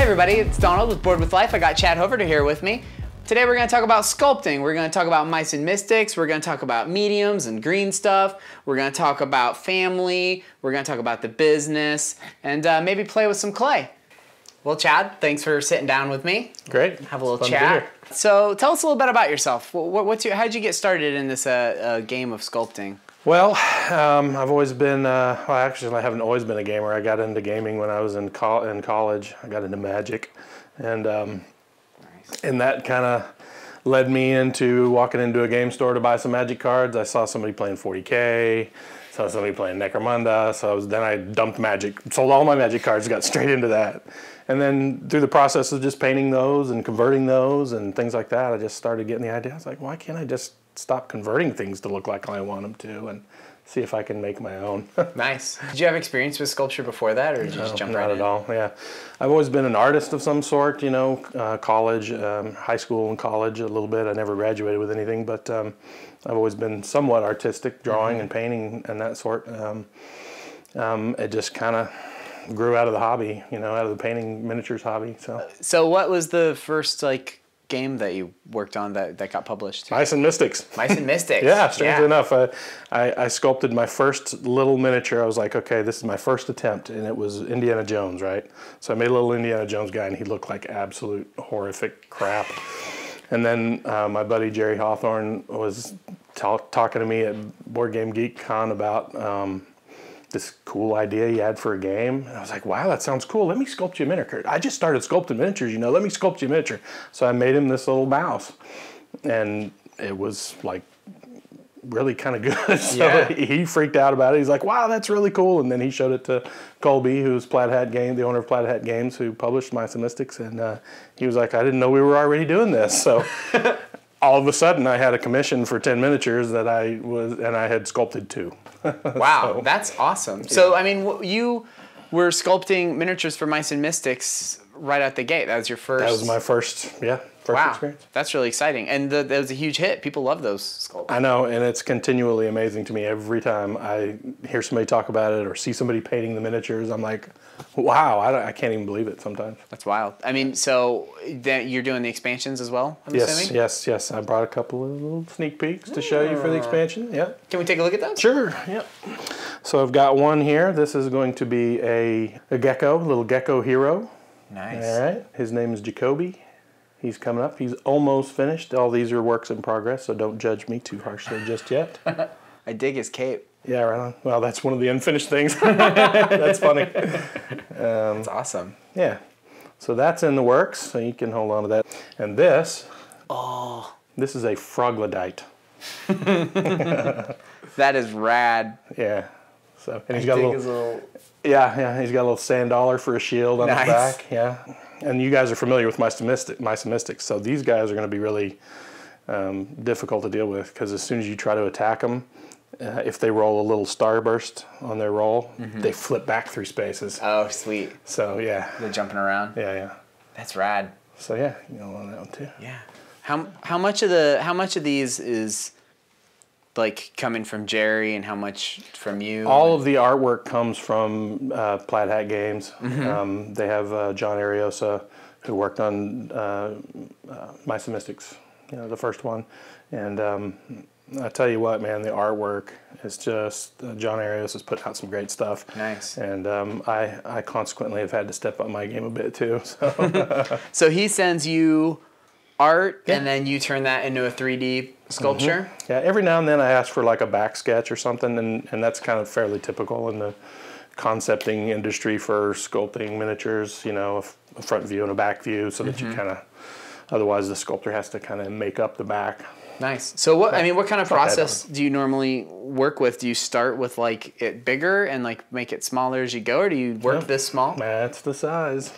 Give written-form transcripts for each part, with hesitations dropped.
everybody, it's Donald with Bored with Life. I got Chad Hoverter here with me. Today we're going to talk about sculpting. We're going to talk about mice and mystics. We're going to talk about mediums and green stuff. We're going to talk about family. We're going to talk about the business and maybe play with some clay. Well, Chad, thanks for sitting down with me. Great. Have a little chat. So tell us a little bit about yourself. How'd you get started in this game of sculpting? Well, I've always been, well, actually I haven't always been a gamer. I got into gaming when I was in college. I got into Magic. And that kind of led me into walking into a game store to buy some Magic cards. I saw somebody playing 40K, saw somebody playing Necromunda, then I dumped Magic, sold all my Magic cards, got straight into that. And then through the process of just painting those and converting those and things like that, I just started getting the idea. I was like, why can't I just stop converting things to look like I want them to and see if I can make my own. Nice. Did you have experience with sculpture before that, or did you just jump right in? Not at all, yeah. I've always been an artist of some sort, you know, college, high school and college a little bit. I never graduated with anything, but I've always been somewhat artistic, drawing and painting and that sort. It just kind of grew out of the hobby, you know, out of the painting miniatures hobby. So what was the first, like, game that you worked on that got published? Mice and Mystics. Mice and Mystics. Yeah, strangely enough. I sculpted my first little miniature. I was like, okay, this is my first attempt, and it was Indiana Jones, right? So I made a little Indiana Jones guy, and he looked like absolute horrific crap. And then my buddy Jerry Hawthorne was talking to me at Board Game Geek Con about this cool idea he had for a game. And I was like, wow, that sounds cool. Let me sculpt you a miniature. I just started sculpting miniatures, you know. Let me sculpt you a miniature. So I made him this little mouse. And it was like really kind of good. So he freaked out about it. He's like, wow, that's really cool. And then he showed it to Colby, who's Plaid Hat Games, the owner of Plaid Hat Games, who published Mice and Mystics. And he was like, I didn't know we were already doing this. So all of a sudden I had a commission for 10 miniatures and I had sculpted 2. Wow, so, that's awesome. Yeah. So, I mean, you were sculpting miniatures for Mice and Mystics right out the gate. That was your first? That was my first experience. That's really exciting. And that was a huge hit. People love those sculpts. I know, and it's continually amazing to me every time I hear somebody talk about it or see somebody painting the miniatures. I'm like, wow, I can't even believe it sometimes. That's wild. I mean, so you're doing the expansions as well, I'm assuming? Yes. I brought a couple of little sneak peeks to show you for the expansion. Yeah. Can we take a look at those? Sure, yeah. So I've got one here. This is going to be a gecko, a little gecko hero. Nice. All right. His name is Jacoby. He's coming up. He's almost finished. All these are works in progress, so don't judge me too harshly just yet. I dig his cape. Yeah, right on. Well, that's one of the unfinished things. That's funny. That's awesome. Yeah. So that's in the works, so you can hold on to that. And this, this is a froglodyte. That is rad. Yeah. So, and he's got a little, he's got a little sand dollar for a shield on his back. Yeah. And you guys are familiar with Mice and Mystics, so these guys are going to be really difficult to deal with because as soon as you try to attack them, if they roll a little starburst on their roll, they flip back through spaces. Oh, sweet. So, yeah. They're jumping around? Yeah. That's rad. So, yeah, you know on that one too. Yeah. How much of these is like coming from Jerry and how much from you? All of the artwork comes from Plaid Hat Games. They have John Ariosa, who worked on Mice and Mystics, you know, the first one. And I tell you what, man, the artwork is just, John Ariosa has put out some great stuff. Nice. And I consequently have had to step up my game a bit too. So, so he sends you art, and then you turn that into a 3D sculpture? Yeah, every now and then I ask for like a back sketch or something, and that's kind of fairly typical in the concepting industry for sculpting miniatures, you know, a front view and a back view so that you kind of, otherwise the sculptor has to kind of make up the back. Nice. So what kind of process do you normally work with? Do you start with like it bigger and like make it smaller as you go, or do you work this small? That's the size.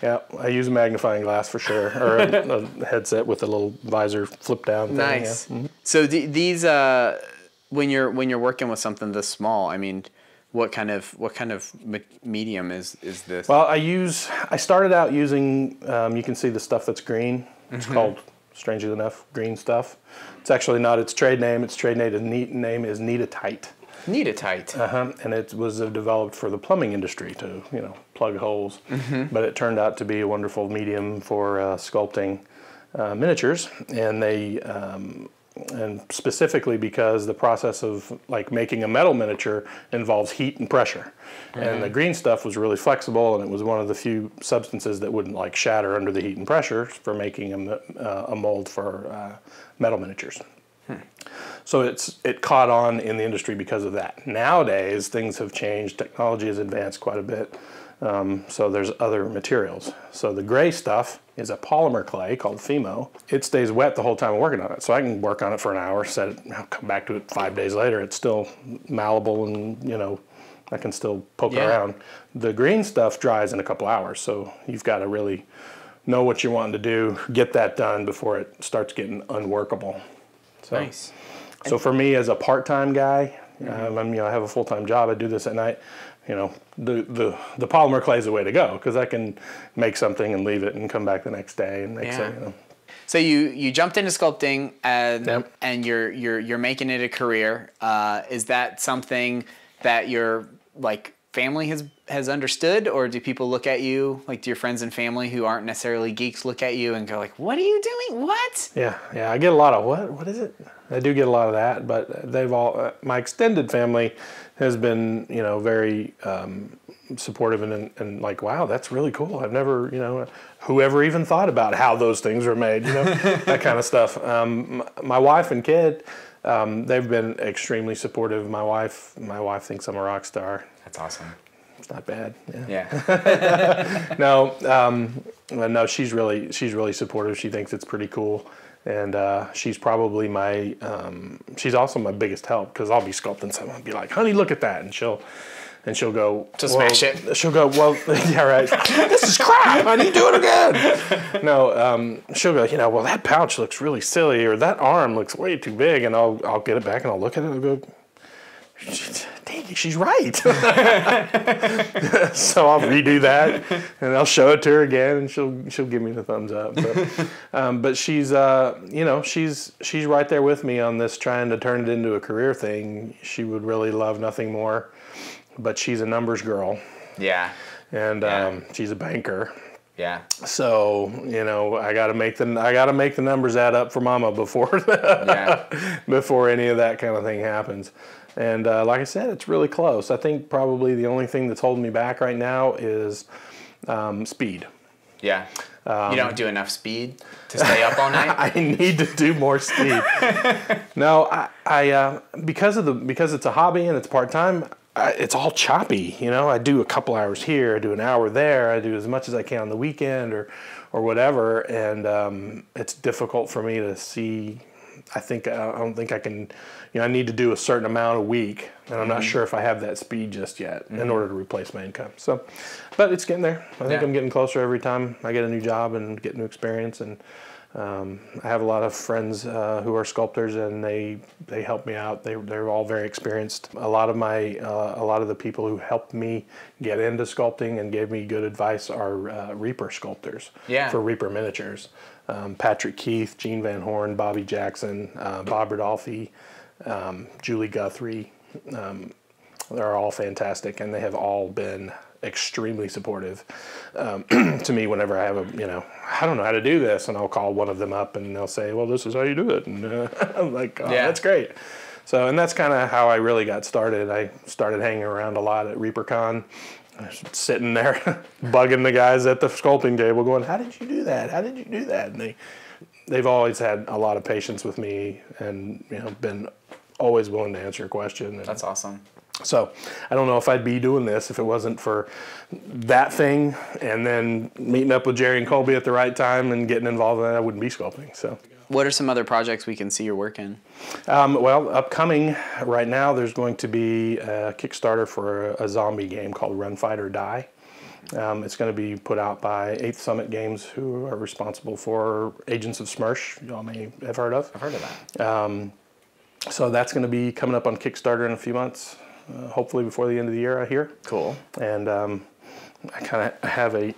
Yeah, I use a magnifying glass for sure, or a headset with a little visor flip down thing. Nice. Yeah. So these when you're working with something this small, I mean, what kind of medium is this? Well, I started out using you can see the stuff that's green. It's called strangely enough, green stuff. It's actually not its trade name. Its trade name is Neatite. Neatite. And it was developed for the plumbing industry to, plug holes. But it turned out to be a wonderful medium for sculpting miniatures, and and specifically because the process of like making a metal miniature involves heat and pressure. And the green stuff was really flexible, and it was one of the few substances that wouldn't like shatter under the heat and pressure for making a mold for metal miniatures. So it caught on in the industry because of that. Nowadays, things have changed. Technology has advanced quite a bit. So there's other materials. So the gray stuff is a polymer clay called Fimo. It stays wet the whole time I'm working on it. So I can work on it for an hour, set it, come back to it 5 days later. It's still malleable, and I can still poke around. The green stuff dries in a couple hours. So you've got to really know what you're wanting to do, get that done before it starts getting unworkable. So, nice. So for me as a part-time guy, I have a full-time job. I do this at night. The polymer clay is the way to go, because I can make something and leave it and come back the next day and make something. So you jumped into sculpting and you're making it a career. Is that something that your family has understood, or do people look at you, like, do your friends and family who aren't necessarily geeks look at you and go like, what are you doing? What? Yeah, I get a lot of what is it? I do get a lot of that, but they've all my extended family has been very supportive and like, wow, that's really cool. I've never whoever even thought about how those things were made, that kind of stuff. My wife and kid, they've been extremely supportive. My wife thinks I'm a rock star. That's awesome. It's not bad. Yeah. No, she's really supportive. She thinks it's pretty cool. And she's probably she's also my biggest help, because I'll be sculpting something and be like, honey, look at that. And she'll go, smash it. She'll go, well, yeah, right. This is crap. I need to do it again. No, she'll go, well, that pouch looks really silly, or that arm looks way too big. And I'll get it back and I'll look at it and I'll go, dang, she's right. So I'll redo that and I'll show it to her again, and she'll give me the thumbs up. But she's she's right there with me on this, trying to turn it into a career thing. She would really love nothing more, but she's a numbers girl. Yeah. And she's a banker. Yeah. So, I gotta make the numbers add up for Mama before before any of that kind of thing happens. And like I said, it's really close. I think probably the only thing that's holding me back right now is speed. Yeah. You don't do enough speed to stay up all night? I need to do more speed. No, I because it's a hobby and it's part-time, it's all choppy. I do a couple hours here, I do an hour there, I do as much as I can on the weekend or whatever, and it's difficult for me to see. I don't think I can. I need to do a certain amount a week, and I'm not sure if I have that speed just yet in order to replace my income. So, but it's getting there. I think I'm getting closer every time I get a new job and get new experience. And I have a lot of friends who are sculptors, and they help me out. They're all very experienced. A lot of the people who helped me get into sculpting and gave me good advice are Reaper sculptors for Reaper miniatures. Patrick Keith, Gene Van Horn, Bobby Jackson, Bob Rodolphe, Julie Guthrie. They're all fantastic, and they have all been extremely supportive to me whenever I have I don't know how to do this, and I'll call one of them up and they'll say, well, this is how you do it. And I'm like, oh, that's great. So, and that's kind of how I really got started. I started hanging around a lot at ReaperCon, sitting there bugging the guys at the sculpting table going, how did you do that? How did you do that? And they've always had a lot of patience with me, and been always willing to answer a question. That's awesome. So I don't know if I'd be doing this if it wasn't for that thing, and then meeting up with Jerry and Colby at the right time and getting involved in that. I wouldn't be sculpting. So, what are some other projects we can see your work in? Well, upcoming right now, there's going to be a Kickstarter for a zombie game called Run, Fight, or Die. It's going to be put out by 8th Summit Games, who are responsible for Agents of Smersh, y'all may have heard of. I've heard of that. So that's going to be coming up on Kickstarter in a few months, hopefully before the end of the year, I hear. Cool. And I kind of have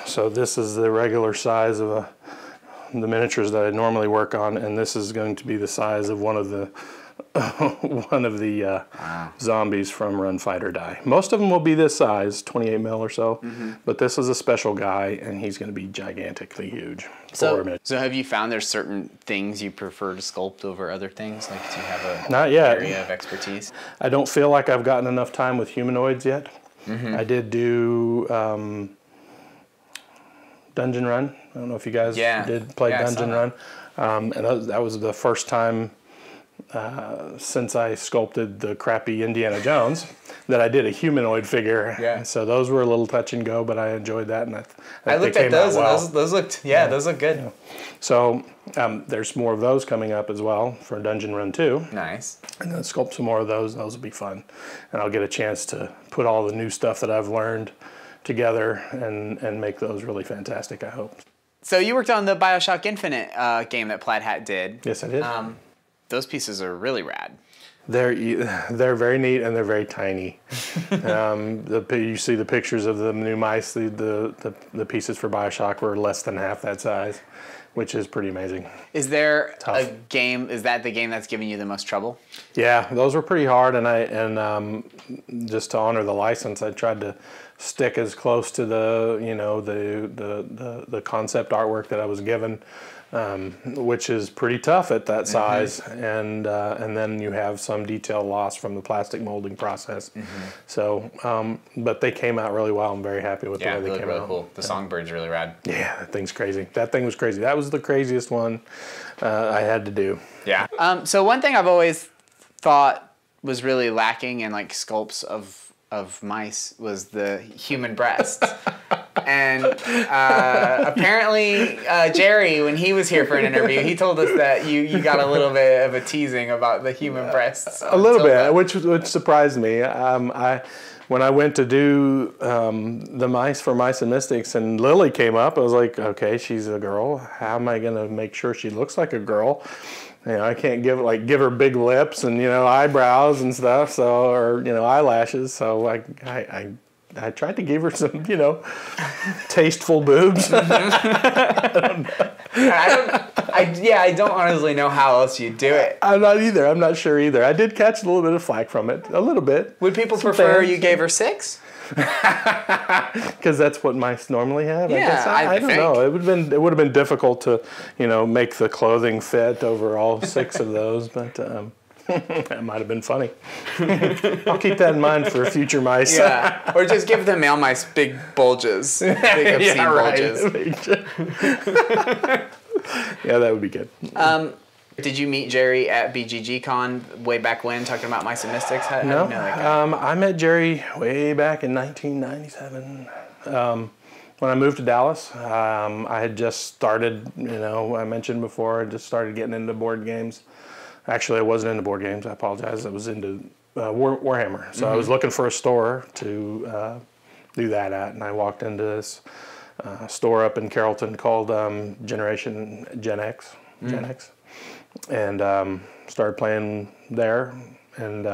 so this is the regular size of the miniatures that I normally work on, and this is going to be the size of one of the zombies from Run Fight or Die. Most of them will be this size, 28 mil or so, but this is a special guy, and he's going to be gigantically huge. So have you found there's certain things you prefer to sculpt over other things? Like, do you have a Not yet. area of expertise? I don't feel like I've gotten enough time with humanoids yet. I did do Dungeon Run. I don't know if you guys did play Dungeon Run. And that was the first time since I sculpted the crappy Indiana Jones that I did a humanoid figure. Yeah. So those were a little touch and go, but I enjoyed that, and I looked at those, and those looked those look good. Yeah. So there's more of those coming up as well for Dungeon Run 2. Nice. And then sculpt some more of those. Those will be fun, and I'll get a chance to put all the new stuff that I've learned together and make those really fantastic, I hope. So you worked on the Bioshock Infinite game that Plaid Hat did. Yes, I did. Those pieces are really rad. They're very neat, and they're very tiny. You see the pictures of the new mice. The pieces for Bioshock were less than half that size, which is pretty amazing. Is there a game? Is that the game that's giving you the most trouble? Yeah, those were pretty hard, and just to honor the license, I tried to stick as close to the concept artwork that I was given. Which is pretty tough at that size, and then you have some detail loss from the plastic molding process. So, but they came out really well. I'm very happy with the way they came out. Cool. The Songbird's really rad. Yeah, that thing's crazy. That thing was crazy. That was the craziest one I had to do. Yeah. So one thing I've always thought was really lacking in like sculpts of mice was the human breast. And apparently Jerry, when he was here for an interview, he told us that you got a little bit of a teasing about the human breasts. A little bit, which surprised me. When I went to do the mice for Mice and Mystics, and Lily came up, I was like, okay, she's a girl. How am I going to make sure she looks like a girl? I can't give her big lips and eyebrows and stuff, or eyelashes. So I tried to give her some tasteful boobs. I don't honestly know how else you do it. I'm not either. I'm not sure either. I did catch a little bit of flack from it, a little bit. Would people prefer you gave her 6? Because that's what mice normally have. Yeah, I don't know. It would have been difficult to make the clothing fit over all 6 of those, but that might have been funny. I'll keep that in mind for future mice. Yeah, or just give the male mice big bulges, big obscene bulges. Yeah, that would be good. Did you meet Jerry at BGG Con way back when, talking about Mice and Mystics? How do you know that guy? I met Jerry way back in 1997. When I moved to Dallas, I had just started, I mentioned before, I just started getting into board games. Actually, I wasn't into board games. I apologize. I was into Warhammer. So I was looking for a store to do that at, and I walked into this store up in Carrollton called Gen X, and started playing there. And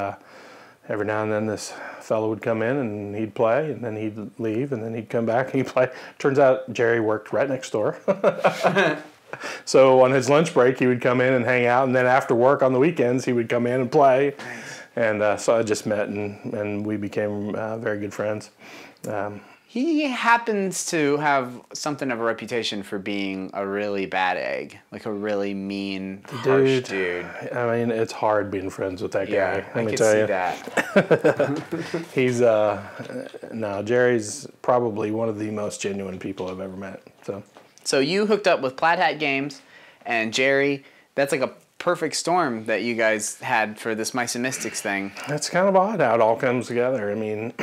every now and then this fellow would come in and he'd play, and then he'd leave, and then he'd come back and he'd play. Turns out Jerry worked right next door. So on his lunch break, he would come in and hang out, and then after work on the weekends, he would come in and play. Nice. And so I just met, and we became very good friends. He happens to have something of a reputation for being a really bad egg, like a really mean, harsh dude. I mean, it's hard being friends with that guy. Yeah, let me could tell see you. that. He's Jerry's probably one of the most genuine people I've ever met. So you hooked up with Plaid Hat Games and Jerry. That's like a perfect storm that you guys had for this Mice and Mystics thing. It's kind of odd how it all comes together. I mean,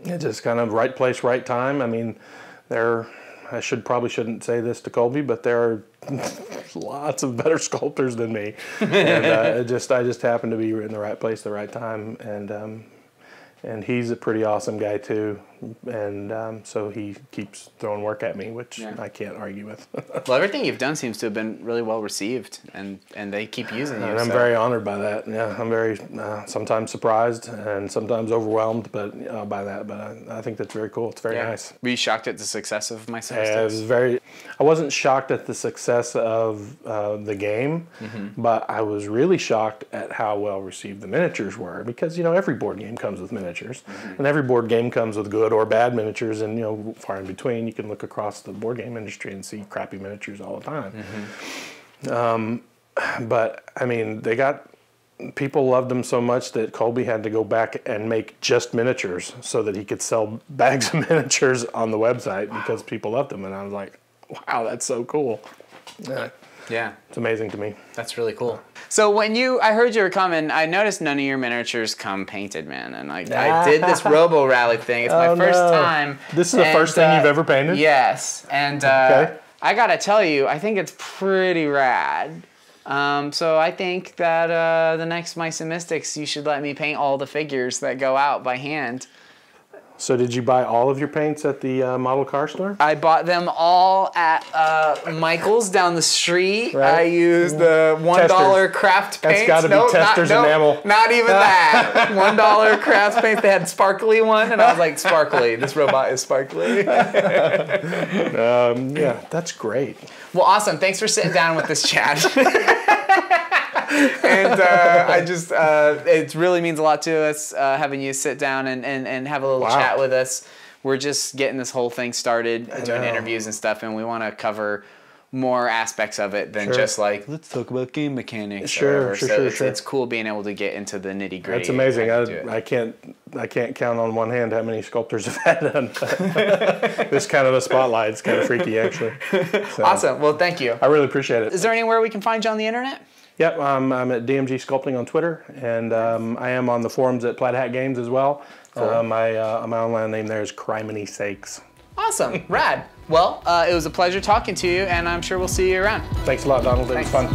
it's just kind of right place, right time. I mean, I probably shouldn't say this to Colby, but there are lots of better sculptors than me. And I just happened to be in the right place, the right time. And he's a pretty awesome guy too. and so he keeps throwing work at me, which I can't argue with. Well, everything you've done seems to have been really well received, and they keep using you. And I'm very honored by that. Yeah, I'm very sometimes surprised and sometimes overwhelmed, but by that. But I think that's very cool. It's very nice. Were you shocked at the success of Mice and Mystics? I wasn't shocked at the success of the game, but I was really shocked at how well received the miniatures were, because every board game comes with miniatures, and every board game comes with good or bad miniatures, and far in between. You can look across the board game industry and see crappy miniatures all the time. But I mean, people loved them so much that Colby had to go back and make just miniatures so that he could sell bags of miniatures on the website because people loved them, and I was like, wow, that's so cool. Yeah. It's amazing to me. That's really cool. So I heard you were coming, I noticed none of your miniatures come painted, man. And I did this Robo Rally thing. It's my first time. This is the first thing you've ever painted? Yes. And I gotta tell you, I think it's pretty rad. So I think that the next Mice and Mystics, you should let me paint all the figures that go out by hand. So did you buy all of your paints at the model car store? I bought them all at Michael's down the street. Right. I used the $1 craft paints. That's got to be Tester's enamel. Not even that. $1 craft paints. They had sparkly one, and I was like, sparkly. This robot is sparkly. Yeah, that's great. Well, awesome. Thanks for sitting down with this, Chad. And it really means a lot to us having you sit down and have a little chat with us. We're just getting this whole thing started, doing interviews and stuff, and we want to cover more aspects of it than just like, let's talk about game mechanics. Sure. It's cool being able to get into the nitty gritty. That's amazing. I can't count on one hand how many sculptors have had this kind of a spotlight. It's kind of freaky, actually. So, awesome. Well, thank you. I really appreciate it. Is there anywhere we can find you on the internet? Yep, I'm at DMG Sculpting on Twitter, and I am on the forums at Plaid Hat Games as well. Cool. My online name there is Cryminysakes. Awesome, rad. Well, it was a pleasure talking to you, and I'm sure we'll see you around. Thanks a lot, Donald. It was fun.